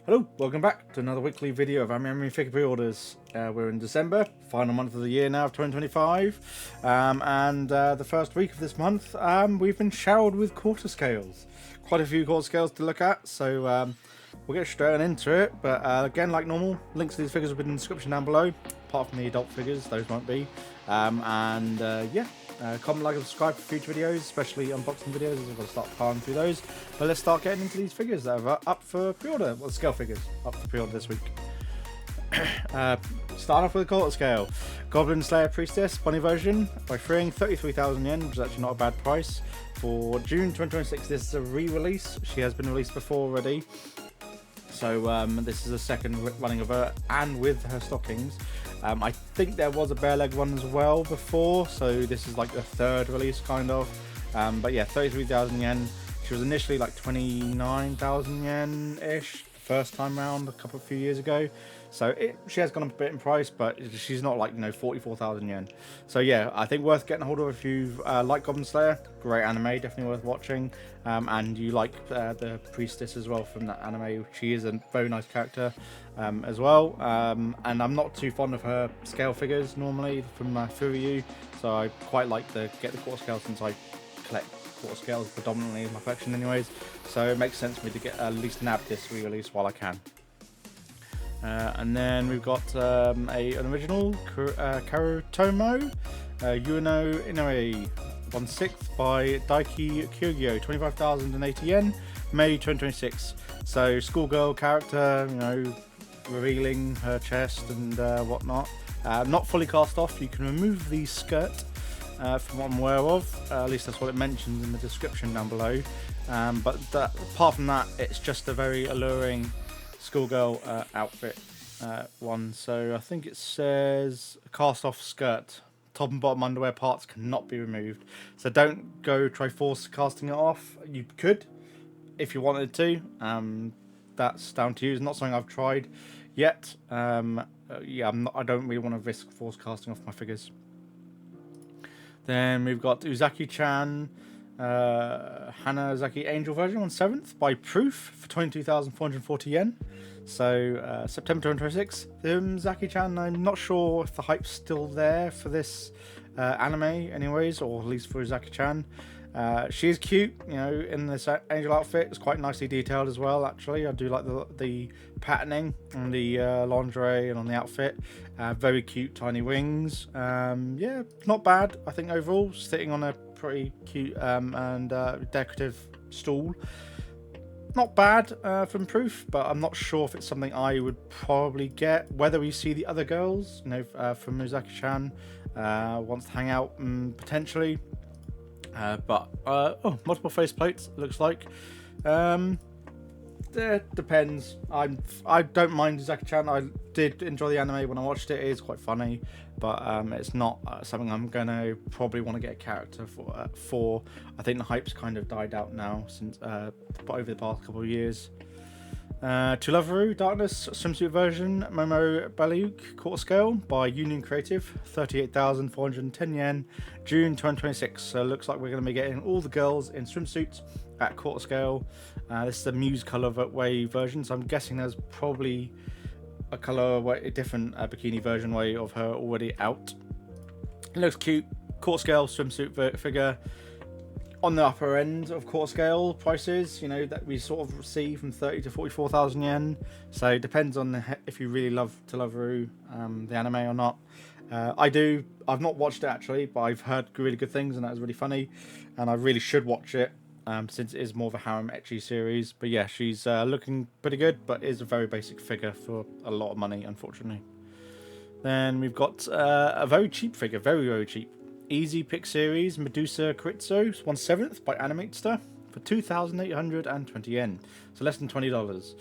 Hello, welcome back to another weekly video of Anime Figure Pre-Orders. We're in December, final month of the year now of 2025, and the first week of this month we've been showered with quarter scales. Quite a few quarter scales to look at, so we'll get straight into it. But again, like normal, links to these figures will be in the description down below, apart from the adult figures, those won't be. Comment, like, and subscribe for future videos, especially unboxing videos, as we've got to start piling through those. But let's start getting into these figures that are up for pre-order. Well, scale figures up for pre-order this week. Start off with a quarter scale. Goblin Slayer Priestess Bunny version by freeing 33,000 yen, which is actually not a bad price. For June 2026, this is a re-release. She has been released before already. So this is a second running of her, and with her stockings. I think there was a bare leg one as well before, so this is like the third release kind of. But yeah, 33,000 yen. She was initially like 29,000 yen ish first time round a few years ago. So she has gone up a bit in price, but she's not like 44,000 yen. So yeah, I think worth getting a hold of if you like Goblin Slayer. Great anime, definitely worth watching. And you like the priestess as well from that anime. She is a very nice character as well. And I'm not too fond of her scale figures normally from Furyu, so I quite like to get the quarter scale since I collect quarter scales predominantly in my collection anyways. So it makes sense for me to get at least nab this re-release while I can. And then we've got an original Karutomo Yuno Inoue 1/6 by Daiki Kyogyo, 25,080 yen, May 2026. So schoolgirl character, revealing her chest and whatnot. Not fully cast off. You can remove the skirt from what I'm aware of. At least that's what it mentions in the description down below. But apart from that, it's just a very alluring schoolgirl outfit one. So I think it says cast off skirt. Top and bottom underwear parts cannot be removed. So don't go try force casting it off. You could if you wanted to. That's down to you. It's not something I've tried yet. I don't really want to risk force casting off my figures. Then we've got Uzaki-chan Hanazaki Angel version on 7th by Proof for 22,440 yen. So September 2026. Uzaki-chan, I'm not sure if the hype's still there for this anime anyways, or at least for Uzaki-chan. She is cute, in this angel outfit. It's quite nicely detailed as well, actually. I do like the patterning on the lingerie and on the outfit. Very cute tiny wings. Yeah, not bad, I think, overall. Sitting on a pretty cute and decorative stool. Not bad from Proof, but I'm not sure if it's something I would probably get. Whether we see the other girls, from Uzaki-chan wants to hang out, potentially. Multiple faceplates, looks like. It depends. I don't mind Uzaki-chan. I did enjoy the anime when I watched it. It is quite funny, but it's not something I'm gonna probably want to get a character for. I think the hype's kind of died out now since over the past couple of years. To Loveru Darkness swimsuit version Momo Baliuk quarter scale by Union Creative, 38,410 yen, June 2026. So it looks like we're going to be getting all the girls in swimsuits at quarter scale. This is the Muse colorway version, so I'm guessing there's probably a different bikini version way of her already out. It looks cute. Quarter scale swimsuit figure. On the upper end of quarter scale prices, that we sort of see from 30 to 44,000 yen. So it depends on if you really love To Loveru, the anime or not. I do. I've not watched it actually, but I've heard really good things, and that was really funny. And I really should watch it since it is more of a harem ecchi series. But yeah, she's looking pretty good, but is a very basic figure for a lot of money, unfortunately. Then we've got a very cheap figure, very, very cheap. Easy Pick Series Medusa Kritzo 1/7 by Animatester for 2,820 yen, so less than $20.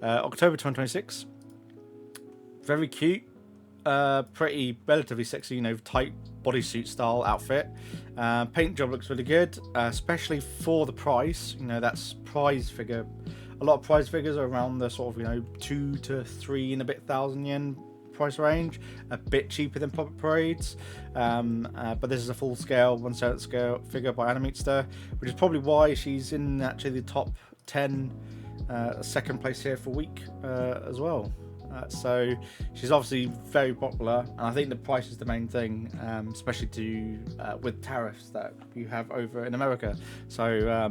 October 2026. Very cute, pretty relatively sexy, tight bodysuit style outfit. Paint job looks really good, especially for the price. That's prize figure. A lot of prize figures are around the sort of 2 to 3 and a bit thousand yen price range, a bit cheaper than Puppet Parades, but this is a full scale 1/7 scale figure by Animatester, which is probably why she's in actually the top 10 second place here for week as well. So she's obviously very popular, and I think the price is the main thing, especially with tariffs that you have over in America. So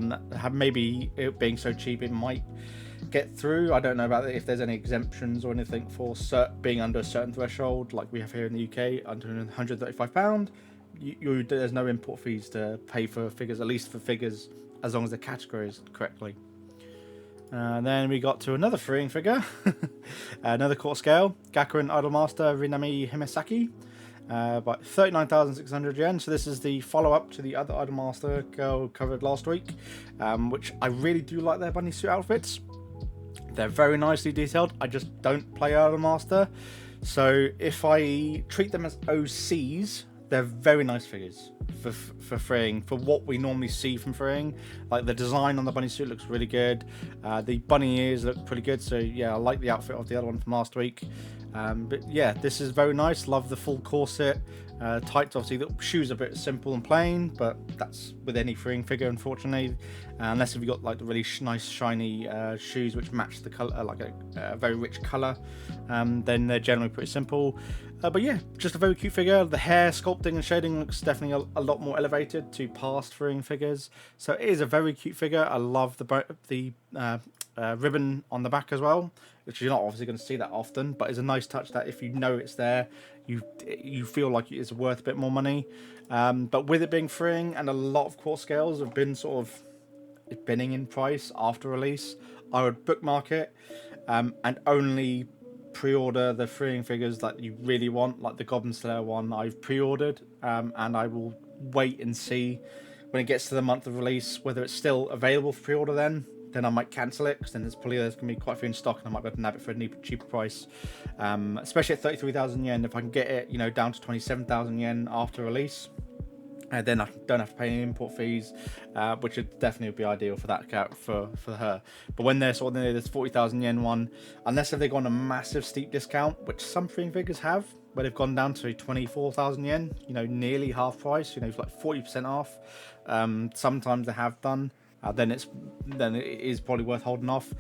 maybe it being so cheap, it might get through. I don't know about if there's any exemptions or anything for being under a certain threshold, like we have here in the UK, under £135. There's no import fees to pay for figures, at least for figures, as long as they're categorized correctly. Then we got to another freeing figure, another quarter scale, Gakuin Idolmaster Rinami Himisaki, by 39,600 yen. So this is the follow-up to the other Idolmaster girl covered last week, which I really do like their bunny suit outfits. They're very nicely detailed. I just don't play Idolmaster, so if I treat them as OCs, they're very nice figures for freeing, for what we normally see from freeing. Like the design on the bunny suit looks really good. The bunny ears look pretty good. So yeah, I like the outfit of the other one from last week. But yeah, this is very nice. Love the full corset. Tights, obviously, the shoes are a bit simple and plain, but that's with any freeing figure, unfortunately. Unless if you got like the really nice shiny shoes which match the color, like a very rich color, then they're generally pretty simple. But yeah, just a very cute figure. The hair sculpting and shading looks definitely a lot more elevated to past freeing figures. So it is a very cute figure. I love the ribbon on the back as well, which you're not obviously going to see that often, but it's a nice touch that if you know it's there, you feel like it's worth a bit more money. But with it being freeing, and a lot of quarter scales have been sort of binning in price after release, I would bookmark it and only pre-order the freeing figures that you really want, like the Goblin Slayer one I've pre-ordered, and I will wait and see when it gets to the month of release whether it's still available for pre-order. Then I might cancel it, because then there's going to be quite a few in stock, and I might be able to nab it for a cheaper price. Especially at 33,000 yen, if I can get it, down to 27,000 yen after release, then I don't have to pay any import fees, which would definitely be ideal for that for her. But when they're sort of near this 40,000 yen one, unless if they've gone a massive steep discount, which some freeing figures have, where they've gone down to 24,000 yen, nearly half price, like 40% off. Sometimes they have done. Then it is probably worth holding off.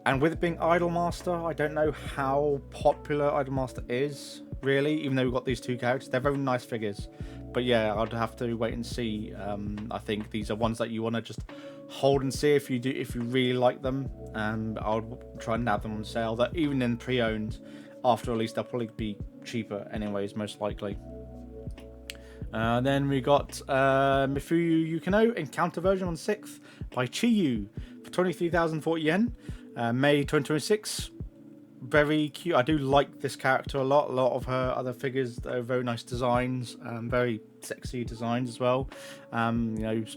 And with it being Idolmaster, I don't know how popular Idolmaster is, really, even though we've got these two characters. They're very nice figures. But yeah, I'd have to wait and see. I think these are ones that you want to just hold and see if you really like them. I'll try and nab them on sale. That even in pre-owned, after release, they'll probably be cheaper anyways, most likely. Then we got Mifuyu Yukino Encounter version on 6th by Chiyu for 23,040 yen, May 2026. Very cute. I do like this character a lot. A lot of her other figures are very nice designs, very sexy designs as well.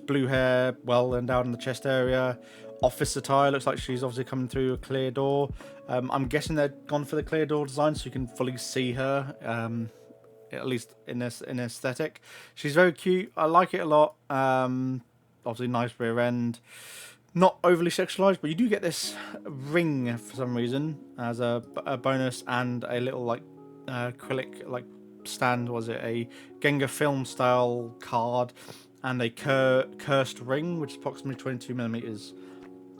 Blue hair, well endowed in the chest area. Office attire, looks like she's obviously coming through a clear door. I'm guessing they're gone for the clear door design so you can fully see her. At least in aesthetic. She's very cute. I like it a lot. Obviously nice rear end. Not overly sexualized, but you do get this ring for some reason as a bonus, and a little like acrylic stand, was it a Gengar film style card, and a cursed ring, which is approximately 22 millimeters.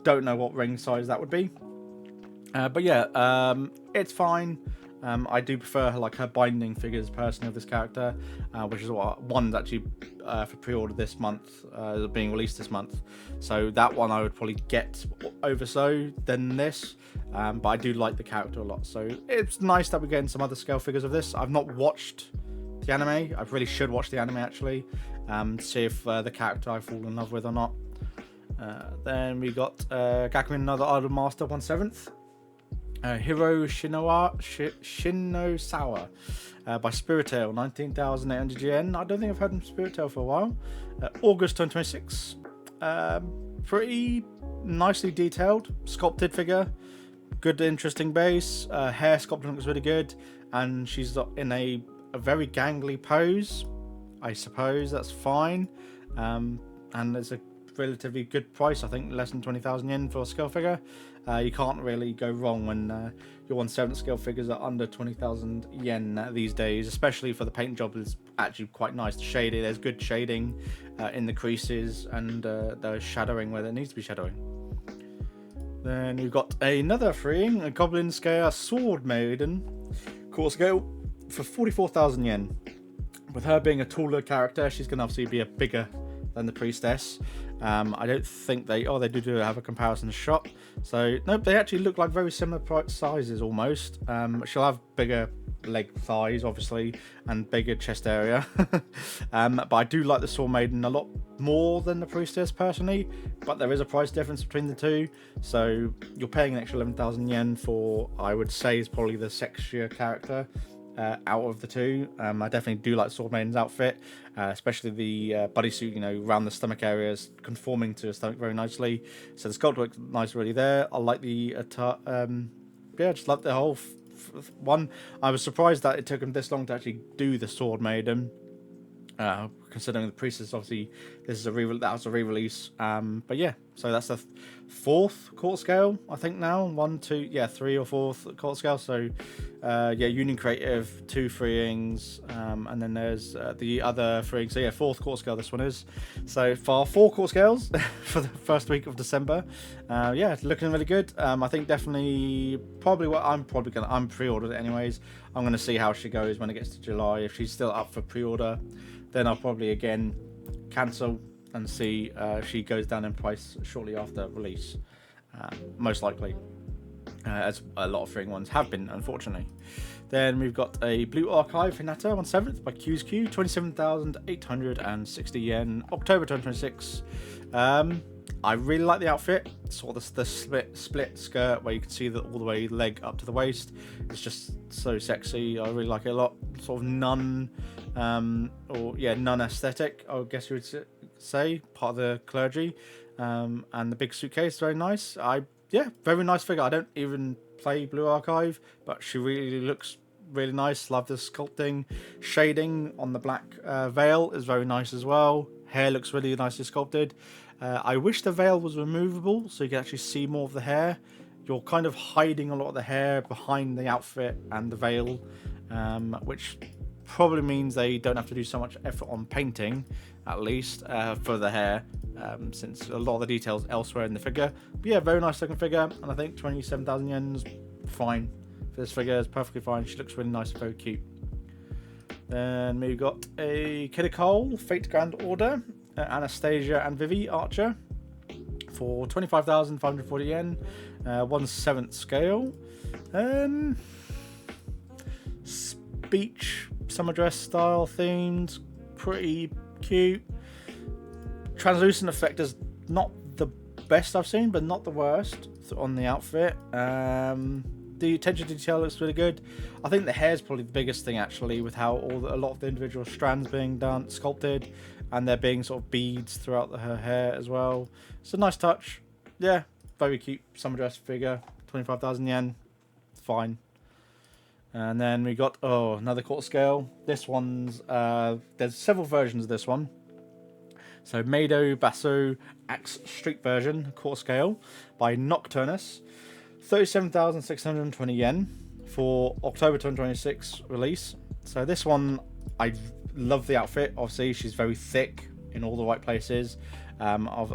Don't know what ring size that would be. But yeah, it's fine. I do prefer her binding figures personally of this character, which is what one's actually for pre-order this month, being released this month. So that one I would probably get over than this, but I do like the character a lot. So it's nice that we're getting some other scale figures of this. I've not watched the anime. I really should watch the anime actually, see if the character I fall in love with or not. Then we got Gakuin Another Idolmaster 1/7. Hiro Shinosawa by Spiritel, 19,800 yen. I don't think I've heard of Spiritel for a while. August 2026. Pretty nicely detailed, sculpted figure. Good, interesting base. Hair sculpting looks really good. And she's in a very gangly pose. I suppose that's fine. And it's a relatively good price, I think, less than 20,000 yen for a scale figure. You can't really go wrong when your 1/7 scale figures are under 20,000 yen these days, especially for the paint job is actually quite nice. The shading, there's good shading in the creases, and the shadowing where there needs to be shadowing. Then we've got another freeing, a Goblin Slayer Sword Maiden, core scale, for 44,000 yen. With her being a taller character, she's going to obviously be a bigger than the priestess. I don't think they do have a comparison shot. So nope, they actually look like very similar sizes almost. She'll have bigger leg thighs obviously and bigger chest area. But I do like the Sword Maiden a lot more than the priestess personally, but there is a price difference between the two, so you're paying an extra 11,000 yen for, I would say, is probably the sexier character out of the two. I definitely do like Sword Maiden's outfit, especially the bodysuit, around the stomach areas, conforming to her stomach very nicely. So the sculpt looks nice already there. I like the just like the whole one. I was surprised that it took them this long to actually do the Sword Maiden. Considering the priestess, obviously, that was a re-release. But yeah, so that's the fourth court scale, I think now. 3 or fourth court scale. So Union Creative, 2 freeings, and then there's the other freeing. So yeah, fourth court scale this one is. So far, 4 court scales for the first week of December. It's looking really good. I think definitely, I'm pre-ordered it anyways. I'm going to see how she goes when it gets to July. If she's still up for pre-order, then I'll probably again cancel and see she goes down in price shortly after release, most likely, as a lot of freeing ones have been, unfortunately. Then we've got a Blue Archive Hinata on 7th by QSQ, 27,860 yen, October 2026. I really like the outfit. Sort of the split skirt where you can see all the way leg up to the waist. It's just so sexy. I really like it a lot. Sort of nun aesthetic, I guess you would say, part of the clergy. And the big suitcase, very nice. Very nice figure. I don't even play Blue Archive, but she really looks really nice. Love the sculpting. Shading on the black veil is very nice as well. Hair looks really nicely sculpted. I wish the veil was removable so you can actually see more of the hair. You're kind of hiding a lot of the hair behind the outfit and the veil, which probably means they don't have to do so much effort on painting, at least, for the hair, since a lot of the details elsewhere in the figure. But yeah, very nice looking figure, and I think 27,000 yen is fine for this figure. It's perfectly fine. She looks really nice and very cute. Then we've got a Kiddicole Fate Grand Order, Anastasia and Vivi Archer for 25,540 yen, 1/7 scale. Beach summer dress style themed, pretty cute. Translucent effect is not the best I've seen, but not the worst on the outfit. The attention to detail looks really good. I think the hair is probably the biggest thing, actually, with how a lot of the individual strands being sculpted, and there being sort of beads throughout her hair as well. It's a nice touch. Yeah, very cute summer dress figure. 25,000 yen, fine. And then we got another quarter scale. This one's there's several versions of this one. So Meido Basso Axe Street version, quarter scale, by Nocturnus, 37,620 yen for October 2026 release. So this one, I love the outfit. Obviously, she's very thick in all the right places. Of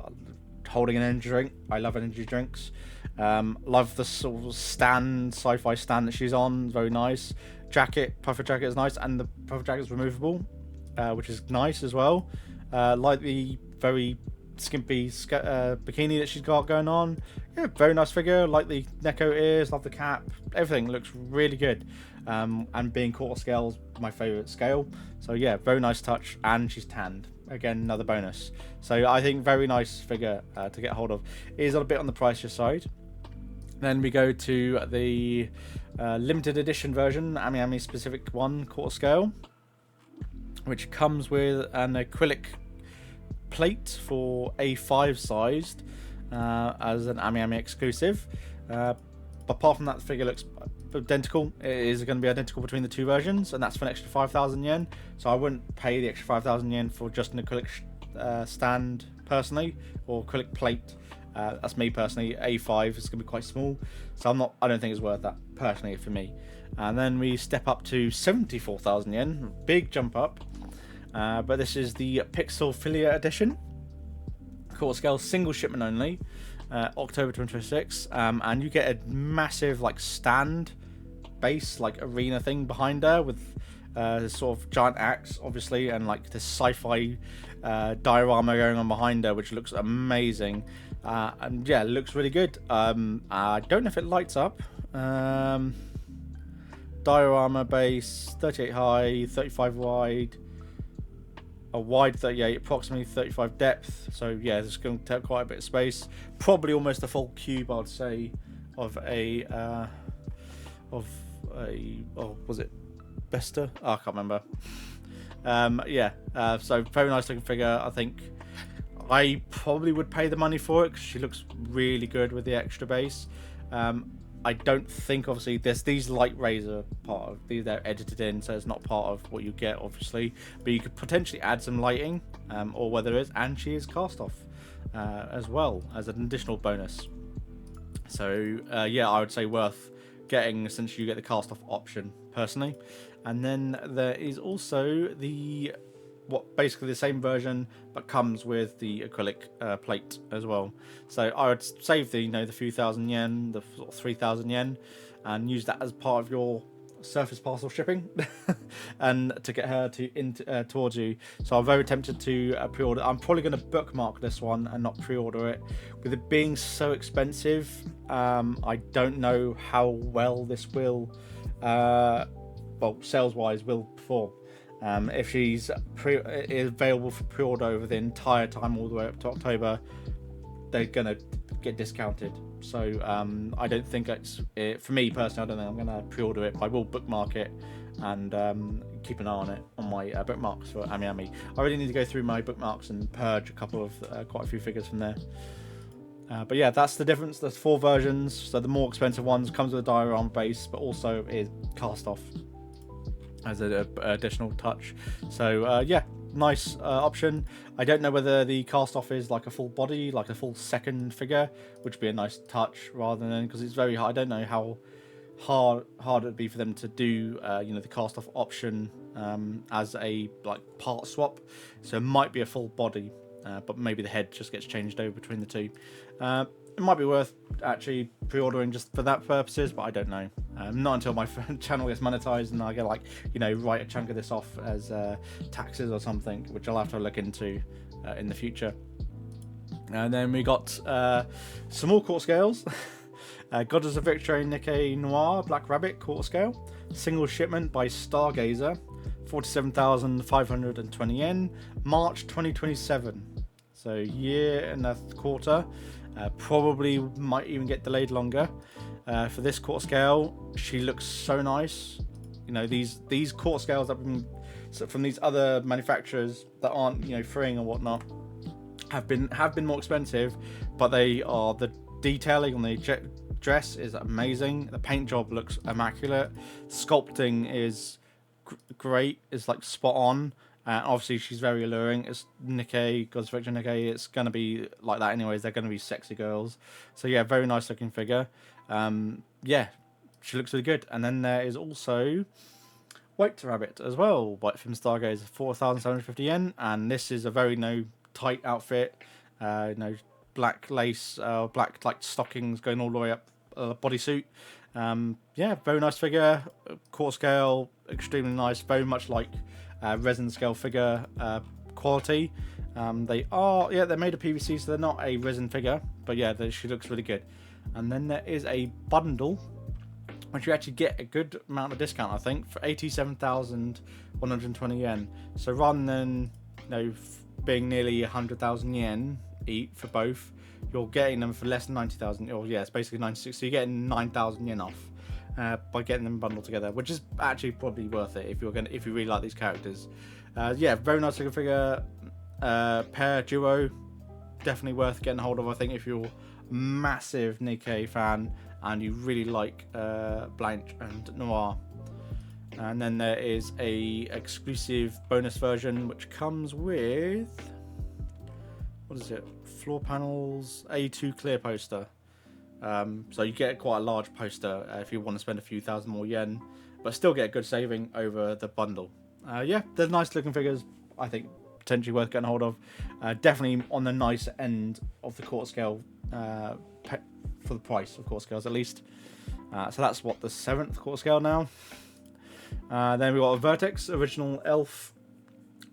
holding an energy drink. I love energy drinks. Love the sort of sci-fi stand that she's on. Very nice. Puffer jacket is nice, and the puffer jacket is removable, which is nice as well. Like the very skimpy bikini that she's got going on. Yeah, very nice figure. Like the Neko ears, love the cap. Everything looks really good. And being quarter scale is my favourite scale. So yeah, very nice touch, and she's tanned. Again, another bonus. So I think very nice figure to get hold of. It is a bit on the pricier side. Then we go to the limited edition version, Ami specific one, quarter scale, which comes with an acrylic plate for A5 sized as an Ami exclusive. But apart from that, the figure looks identical. It is going to be identical between the two versions, and that's for an extra 5,000 yen. So I wouldn't pay the extra 5,000 yen for just an acrylic stand personally, or acrylic plate. That's me personally. A5 is going to be quite small, so I don't think it's worth that personally for me. And then we step up to 74,000 yen, big jump up. But this is the Pixelphilia edition, quarter scale, single shipment only. October 2026, and you get a massive like stand base like arena thing behind her with this sort of giant axe, obviously, and like this sci-fi diorama going on behind her, which looks amazing. And yeah, it looks really good. I don't know if it lights up. Diorama base, 38 high, 35 wide, a wide 38, approximately 35 depth. So yeah, this is going to take quite a bit of space. Probably almost a full cube, I'd say, of a oh, was it Besta? Oh, I can't remember. Yeah, so very nice looking figure. I think I probably would pay the money for it because she looks really good with the extra base. I don't think, obviously, there's these light razor part of these, they're edited in, so it's not part of what you get, obviously, but you could potentially add some lighting, or whether it is, and she is cast off as well as an additional bonus. So yeah, I would say worth getting since you get the cast off option personally. And then there is also the basically the same version but comes with the acrylic plate as well. So I would save the the few thousand yen, the sort of 3,000 yen, and use that as part of your surface parcel shipping and to get her towards you. So I'm very tempted to pre-order. I'm probably going to bookmark this one and not pre-order it, with it being so expensive. I don't know how well this will well, sales wise will perform. If she's available for pre-order over the entire time all the way up to October, they're gonna get discounted. So I don't think for me personally, I don't think I'm gonna pre-order it, but I will bookmark it and keep an eye on it on my bookmarks for Ami. I really need to go through my bookmarks and purge a couple of quite a few figures from there. But yeah, that's the difference. There's 4 versions. So the more expensive ones comes with a diorama base, but also is cast off as an additional touch. So yeah, nice option. I don't know whether the cast off is like a full body, like a full second figure, which would be a nice touch rather than, because it's very hard. I don't know how hard it'd be for them to do the cast off option as a like part swap. So it might be a full body, but maybe the head just gets changed over between the two. It might be worth actually pre-ordering just for that purposes, but I don't know. Not until my channel gets monetized and I get like, write a chunk of this off as taxes or something, which I'll have to look into in the future. And then we got some more quarter scales. Goddess of Victory Nikkei Noir Black Rabbit quarter scale. Single shipment by Stargazer. 47,520 yen. March 2027. So year and a quarter. Probably might even get delayed longer. For this quarter scale, she looks so nice. These quarter scales that have been from these other manufacturers that aren't freeing and whatnot have been more expensive, but the detailing on the dress is amazing. The paint job looks immaculate. Sculpting is great. It's like spot on. Obviously, she's very alluring. It's Nikkei, Goddess Victory Nikkei. It's going to be like that anyways. They're going to be sexy girls. So yeah, very nice looking figure. Yeah, she looks really good. And then there is also White Rabbit as well. White from Stargaze, 4,750 yen. And this is a very tight outfit. Black lace, black like stockings going all the way up bodysuit. Yeah, very nice figure. Quarter scale, extremely nice. Very much like resin scale figure quality. They're made of PVC, so they're not a resin figure, but yeah, she looks really good. And then there is a bundle which you actually get a good amount of discount, I think, for 87,120 yen. So rather than being nearly 100,000 yen each for both, you're getting them for less than 90,000, or yeah, it's basically 96, so you're getting 9,000 yen off by getting them bundled together, which is actually probably worth it if you really like these characters. Yeah, very nice looking figure. Pair duo, definitely worth getting hold of. I think if you're a massive Nikkei fan and you really like Blanche and Noir. And then there is a exclusive bonus version which comes with, what is it? Floor panels, A2 clear poster. So you get quite a large poster if you want to spend a few thousand more yen, but still get a good saving over the bundle. Yeah, they're nice looking figures. I think potentially worth getting hold of. Definitely on the nice end of the quarter scale for the price of quarter scales at least. So that's what, the 7th quarter scale now. Then we got a Vertex original elf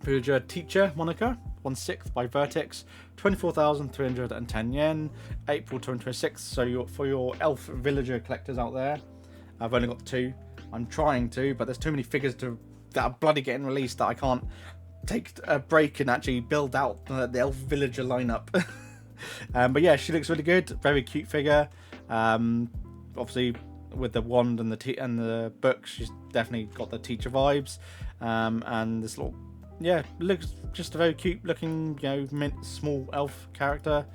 villager teacher moniker, 1/6 by Vertex, 24,310 yen, April 2026. So for your elf villager collectors out there, I've only got 2. I'm trying to, but there's too many figures that are bloody getting released that I can't take a break and actually build out the elf villager lineup. But yeah, she looks really good. Very cute figure. Obviously, with the wand and the book, she's definitely got the teacher vibes. And this little, looks just a very cute looking, small elf character.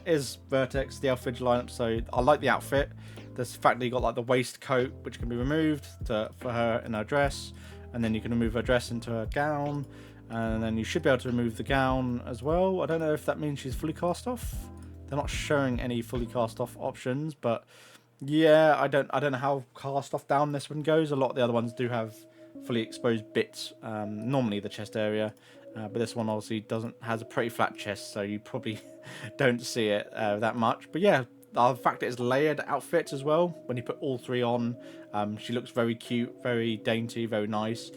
Is Vertex the elf villager lineup? So I like the outfit. The fact that you got like the waistcoat, which can be removed for her in her dress, and then you can remove her dress into her gown, and then you should be able to remove the gown as well. I don't know if that means she's fully cast off. They're not showing any fully cast off options, but yeah, I don't know how cast off down this one goes. A lot of the other ones do have fully exposed bits, normally the chest area, but this one obviously has a pretty flat chest, so you probably don't see it that much. But yeah, the fact that it's layered outfits as well, when you put all 3 on, she looks very cute, very dainty, very nice.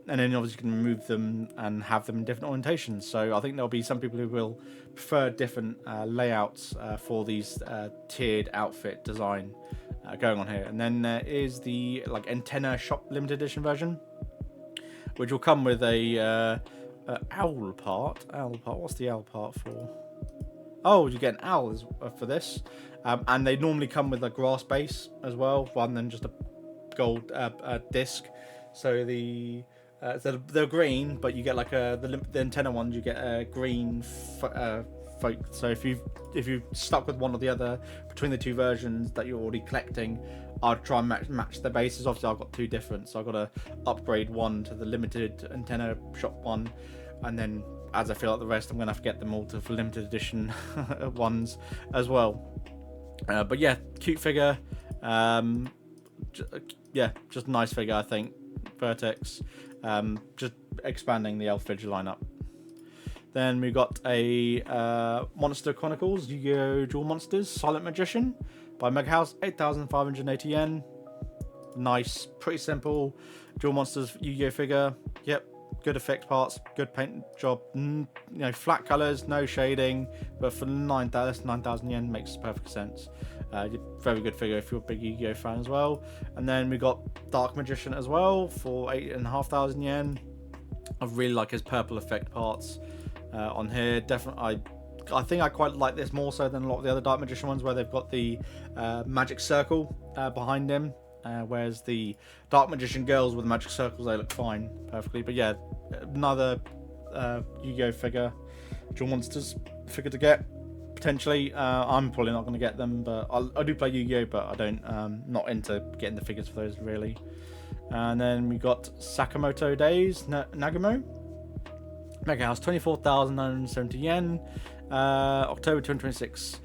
And then obviously you can remove them and have them in different orientations. So I think there'll be some people who will prefer different layouts for these tiered outfit design going on here. And then there is the antenna shop limited edition version, which will come with a owl part. What's the owl part for? Oh, you get an owl for this. And they normally come with a grass base as well, rather than just a gold disc. So they're green, but you get like the antenna ones, you get a green folk. So if you stuck with one or the other between the 2 versions that you're already collecting, I'd try and match the bases. Obviously, I've got 2 different, so I've got to upgrade one to the limited antenna shop one, and then as I fill out the rest, I'm gonna have to get them all to for limited edition ones as well. But yeah, cute figure. Just a nice figure, I think. Vertex, just expanding the elf villager lineup. Then we got a Monster Chronicles Yu-Gi-Oh! Duel Monsters Silent Magician by Mega House, 8,580 yen. Nice, pretty simple Duel Monsters Yu-Gi-Oh! Figure. Yep, good effect parts, good paint job. Flat colors, no shading, but for 9,000 yen makes perfect sense. Very good figure if you're a big Yu-Gi-Oh! Fan as well. And then we got Dark Magician as well for 8,500 yen. I really like his purple effect parts on here. Definitely, I think I quite like this more so than a lot of the other Dark Magician ones, where they've got the magic circle behind him. Whereas the Dark Magician girls with the magic circles, they look fine perfectly. But yeah, another Yu-Gi-Oh! Figure, Duel Monsters figure to get. Potentially, I'm probably not going to get them, but I do play Yu-Gi-Oh! But I don't, not into getting the figures for those really. And then we got Sakamoto Days Nagamo Mega House, 24,970 yen, October 2026.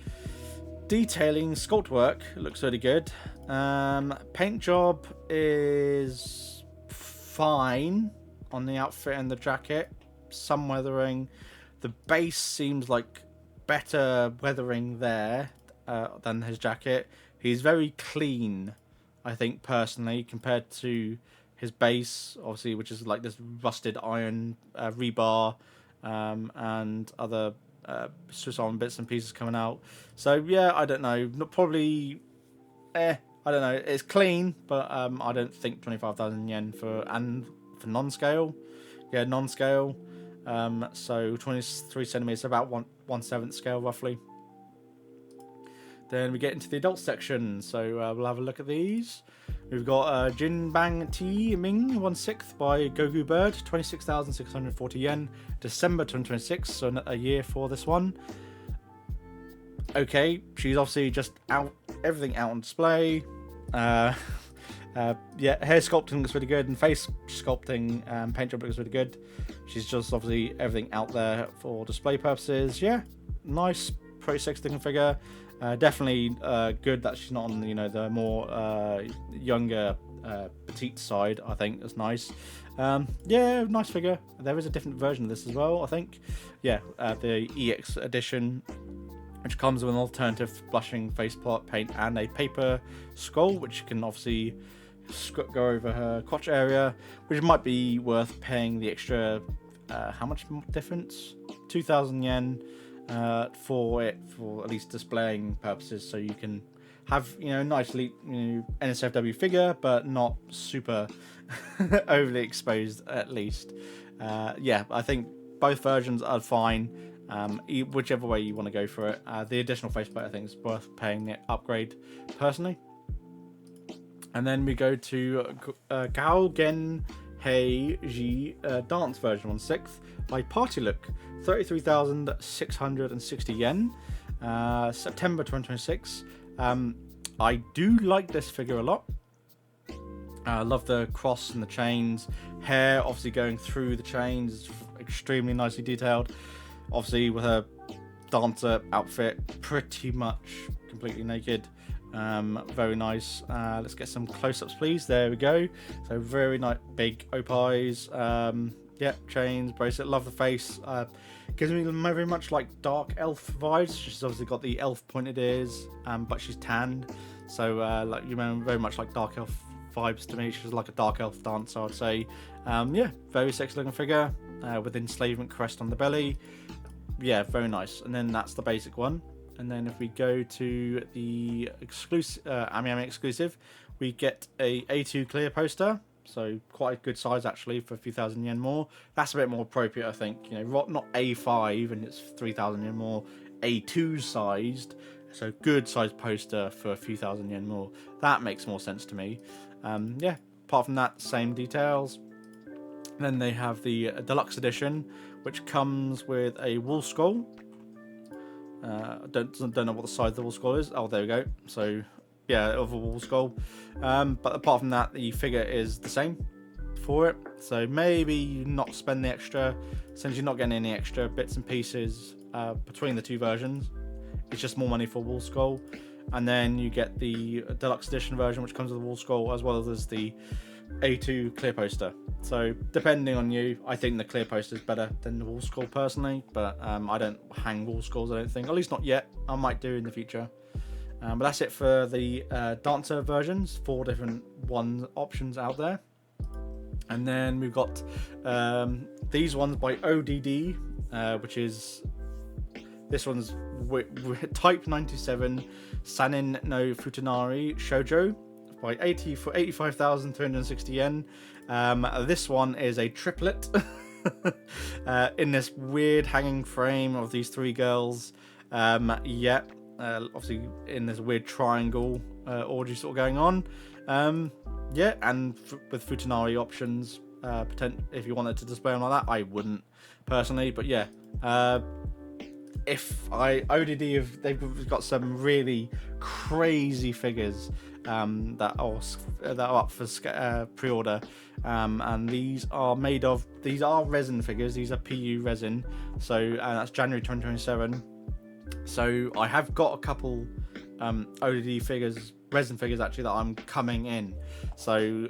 Detailing sculpt work, it looks really good. Paint job is fine on the outfit and the jacket. Some weathering. The base seems like better weathering there than his jacket. He's very clean, I think, personally, compared to his base, obviously, which is like this rusted iron rebar and other Swiss Army bits and pieces coming out. So yeah, I don't know. Probably, I don't know. It's clean, but I don't think 25,000 yen for non-scale. Yeah, non-scale. So 23 centimeters, about 1/7 scale roughly. Then we get into the adult section, so we'll have a look at these. We've got Jin Bang Ti Ming 1/6 by Gogu Bird, 26,640 yen, December 2026, so a year for this one. Okay, she's obviously just out, everything out on display. Yeah, hair sculpting looks really good, and face sculpting, paint job looks really good. She's just obviously everything out there for display purposes. Yeah, nice, pretty sexy looking figure. Definitely good that she's not on, the more younger petite side. I think that's nice. Yeah, nice figure. There is a different version of this as well, I think. Yeah, the EX edition which comes with an alternative blushing face paint and a paper skull, which can obviously go over her crotch area, which might be worth paying the extra, how much difference? 2,000 yen for it, for at least displaying purposes, so you can have, nicely, NSFW figure, but not super overly exposed, at least. Yeah, I think both versions are fine. Whichever way you want to go for it. The additional faceplate, I think, is worth paying the upgrade personally. And then we go to Gao Gen Hei Ji Dance version 1/6 by Party Look, 33,660 yen, September 2026. I do like this figure a lot. I love the cross and the chains, hair obviously going through the chains, extremely nicely detailed. Obviously with her dancer outfit, pretty much completely naked. Very nice. Let's get some close-ups, please. There we go. So very nice, big eyes. Yeah, chains, bracelet. Love the face. Gives me very much like dark elf vibes. She's obviously got the elf pointed ears, but she's tanned. So like, you remember, very much like dark elf vibes to me. She's like a dark elf dancer, I'd say. Yeah, very sexy looking figure with enslavement crest on the belly. Yeah, very nice. And then that's the basic one. And then if we go to the exclusive Ami exclusive, we get a A2 clear poster. So quite a good size actually for a few thousand yen more. That's a bit more appropriate, I think. Not A5 and it's 3,000 yen more. A2 sized. So good sized poster for a few thousand yen more. That makes more sense to me. Yeah, apart from that, same details. Then they have the deluxe edition, which comes with a wool skull. Don't know what the size of the wool skull is. Oh, there we go. So yeah, of a wool skull. But apart from that, the figure is the same for it. So maybe not spend the extra, since you're not getting any extra bits and pieces between the two versions. It's just more money for wool skull. And then you get the deluxe edition version, which comes with a wool skull, as well as the A2 clear poster. So depending on you, I think the clear poster is better than the wool skull personally, but I don't hang wool skulls, I don't think, at least not yet. I might do in the future. But that's it for the dancer versions, 4 different options out there. And then we've got these ones by ODD, which is, this one's Type 97 Sanin no Futanari Shoujo by 85,360 yen. This one is a triplet in this weird hanging frame of these 3 girls. Yeah, obviously in this weird triangle orgy sort of going on. Yeah, and with Futanari options, if you wanted to display them like that, I wouldn't personally, but yeah. They've got some really crazy figures that are up for pre-order, and these are resin figures. These are PU resin, so that's January 2027. So I have got a couple ODD figures, resin figures actually, that I'm coming in. So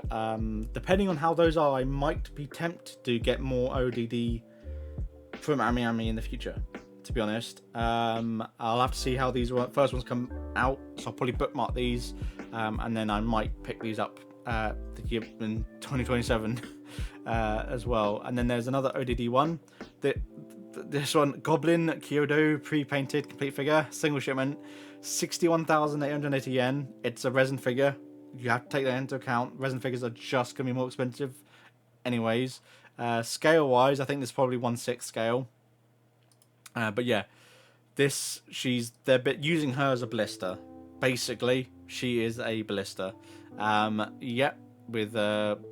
depending on how those are, I might be tempted to get more ODD from Ami in the future, to be honest. I'll have to see how these first ones come out, so I'll probably bookmark these, and then I might pick these up in 2027 as well. And then there's another ODD one, this one, Goblin Kyodo pre-painted complete figure, single shipment, 61,880 yen. It's a resin figure, you have to take that into account. Resin figures are just gonna be more expensive anyways. Scale wise, I think this is probably 1/6 scale. But yeah, they're using her as a blister. Basically, she is a blister. Yeah, with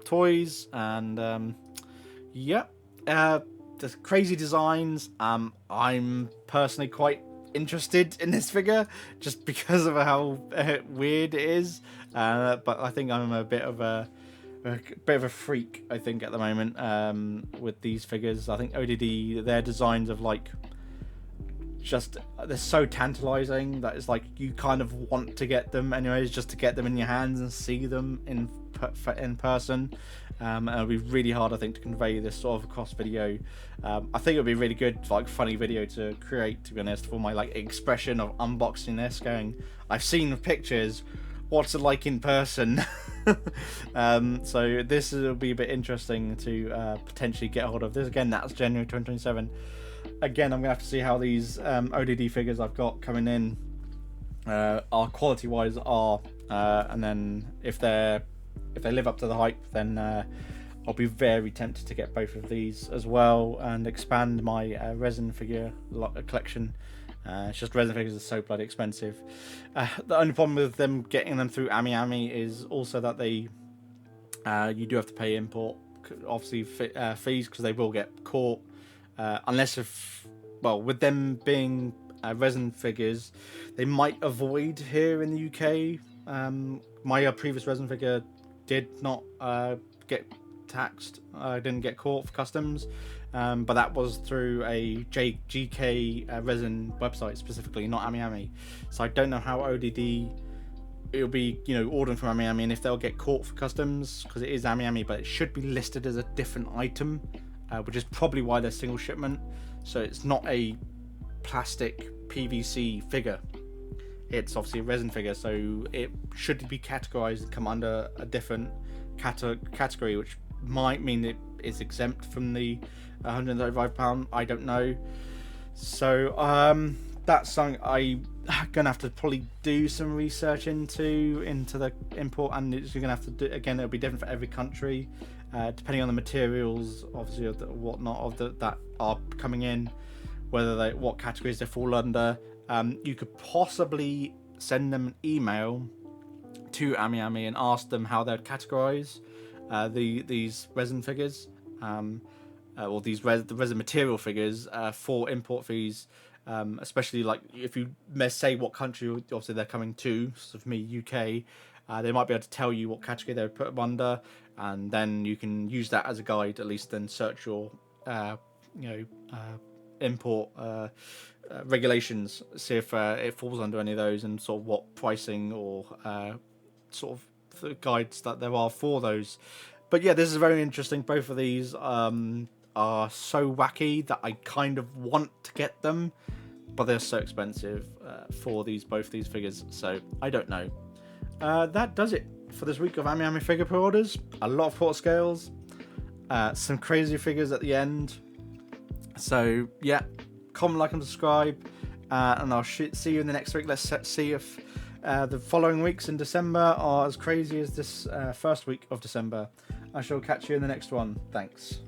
toys and the crazy designs. I'm personally quite interested in this figure just because of how weird it is. But I think I'm a bit of a freak, I think, at the moment with these figures. I think ODD, their designs of like, they're so tantalizing that it's like you kind of want to get them anyways, just to get them in your hands and see them in in person. And it'll be really hard, I think, to convey this sort of across video. I think it'll be really good, like, funny video to create, to be honest, for my like expression of unboxing this. Going, I've seen pictures, what's it like in person? So this will be a bit interesting to potentially get hold of. This again, that's January 2027. Again, I'm gonna have to see how these ODD figures I've got coming in are quality wise and then if they live up to the hype, then I'll be very tempted to get both of these as well and expand my resin figure collection. It's just resin figures are so bloody expensive. The only problem with them getting them through AmiAmi is also that they you do have to pay import, obviously, fees, because they will get caught unless with them being resin figures, they might avoid here in the UK. My previous resin figure did not get taxed. I didn't get caught for customs, but that was through a GK resin website specifically, not AmiAmi. So I don't know how ODD it'll be, ordering from AmiAmi, and if they'll get caught for customs, because it is AmiAmi, but it should be listed as a different item, which is probably why they're single shipment. So it's not a plastic PVC figure. It's obviously a resin figure, so it should be categorized and come under a different category, which might mean it is exempt from the £135. I don't know. So that's something I'm gonna have to probably do some research into the import, and it's gonna have to do again. It'll be different for every country, depending on the materials, obviously, of that are coming in, what categories they fall under. You could possibly send them an email to AmiAmi and ask them how they'd categorize these resin figures, or the resin material figures for import fees, especially like if you say what country obviously they're coming to. So for me, UK, they might be able to tell you what category they would put them under, and then you can use that as a guide, at least, then search your import regulations, see if it falls under any of those, and sort of what pricing or sort of the guides that there are for those. But yeah, this is very interesting. Both of these are so wacky that I kind of want to get them, but they're so expensive for both these figures, so I don't know. That does it for this week of AmiAmi figure pre-orders. A lot of port scales, some crazy figures at the end. So yeah, comment, like, and subscribe, and I'll see you in the next week. Let's see if the following weeks in December are as crazy as this first week of December. I shall catch you in the next one. Thanks.